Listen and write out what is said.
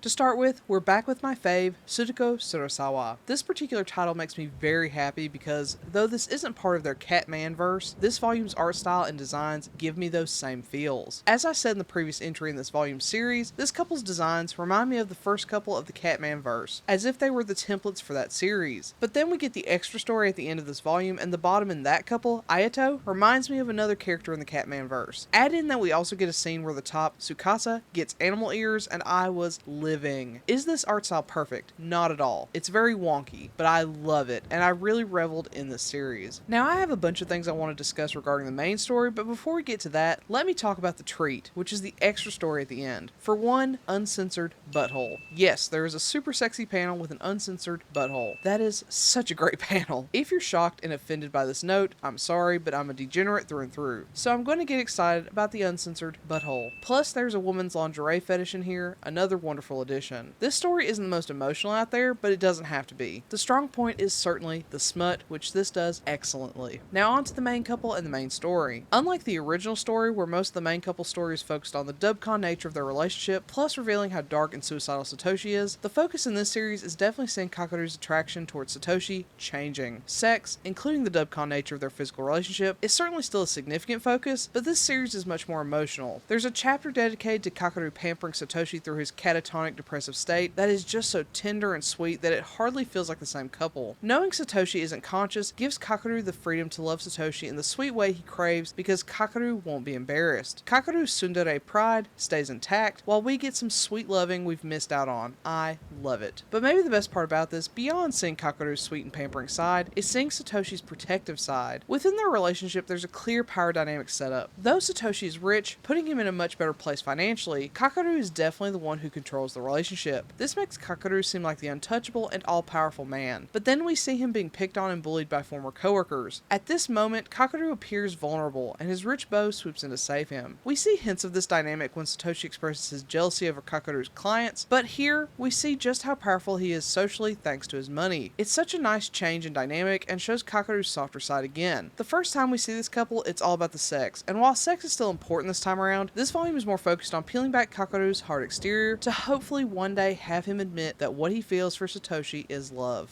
To start with, we're back with my fave, Tsutako Tsurusawa. This particular title makes me very happy because, though this isn't part of their Catman verse, this volume's art style and designs give me those same feels. As I said in the previous entry in this volume series, this couple's designs remind me of the first couple of the Catman verse, as if they were the templates for that series. But then we get the extra story at the end of this volume, and the bottom in that couple, Ayato, reminds me of another character in the Catman verse. Add in that we also get a scene where the top, Tsukasa, gets animal ears, and I was living. Is this art style perfect? Not at all. It's very wonky, but I love it, and I really reveled in this series. Now, I have a bunch of things I want to discuss regarding the main story, but before we get to that, let me talk about the treat, which is the extra story at the end. For one, uncensored butthole. Yes, there is a super sexy panel with an uncensored butthole. That is such a great panel. If you're shocked and offended by this note, I'm sorry, but I'm a degenerate through and through. So I'm going to get excited about the uncensored butthole. Plus, there's a woman's lingerie fetish in here, another wonderful addition. This story isn't the most emotional out there, but it doesn't have to be. The strong point is certainly the smut, which this does excellently. Now on to the main couple and the main story. Unlike the original story, where most of the main couple story is focused on the dubcon nature of their relationship, plus revealing how dark and suicidal Satoshi is, the focus in this series is definitely seeing Kakeru's attraction towards Satoshi changing. Sex, including the dubcon nature of their physical relationship, is certainly still a significant focus, but this series is much more emotional. There's a chapter dedicated to Kakeru pampering Satoshi through his catatonic depressive state that is just so tender and sweet that it hardly feels like the same couple. Knowing Satoshi isn't conscious gives Kakeru the freedom to love Satoshi in the sweet way he craves because Kakeru won't be embarrassed. Kakeru's Tsundere pride stays intact while we get some sweet loving we've missed out on. I love it. But maybe the best part about this, beyond seeing Kakeru's sweet and pampering side, is seeing Satoshi's protective side. Within their relationship, there's a clear power dynamic set up. Though Satoshi is rich, putting him in a much better place financially, Kakeru is definitely the one who controls the relationship. This makes Kakeru seem like the untouchable and all-powerful man. But then we see him being picked on and bullied by former coworkers. At this moment, Kakeru appears vulnerable, and his rich beau swoops in to save him. We see hints of this dynamic when Satoshi expresses his jealousy over Kakeru's clients, but here we see just how powerful he is socially thanks to his money. It's such a nice change in dynamic and shows Kakeru's softer side again. The first time we see this couple, it's all about the sex, and while sex is still important this time around, this volume is more focused on peeling back Kakeru's hard exterior to hopefully one day have him admit that what he feels for Satoshi is love.